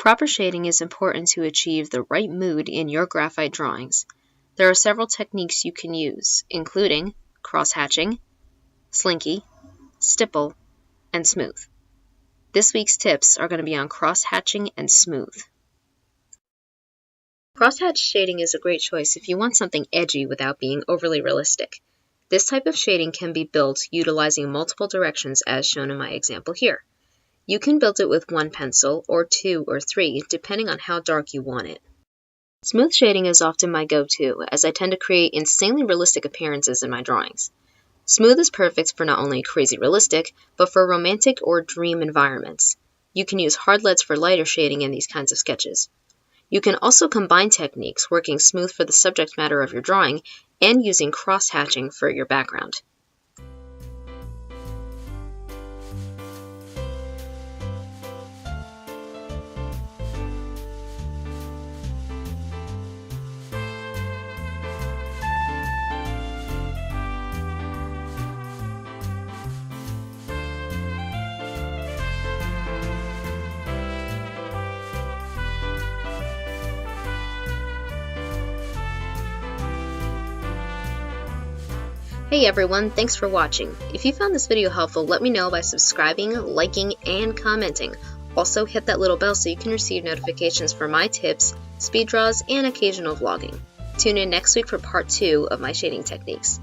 Proper shading is important to achieve the right mood in your graphite drawings. There are several techniques you can use, including cross-hatching, slinky, stipple, and smooth. This week's tips are going to be on cross-hatching and smooth. Cross-hatch shading is a great choice if you want something edgy without being overly realistic. This type of shading can be built utilizing multiple directions as shown in my example here. You can build it with one pencil, or two or three, depending on how dark you want it. Smooth shading is often my go-to, as I tend to create insanely realistic appearances in my drawings. Smooth is perfect for not only crazy realistic, but for romantic or dream environments. You can use hard leads for lighter shading in these kinds of sketches. You can also combine techniques, working smooth for the subject matter of your drawing, and using cross-hatching for your background. Hey everyone, thanks for watching. If you found this video helpful, let me know by subscribing, liking, and commenting. Also hit that little bell so you can receive notifications for my tips, speed draws, and occasional vlogging. Tune in next week for part 2 of my shading techniques.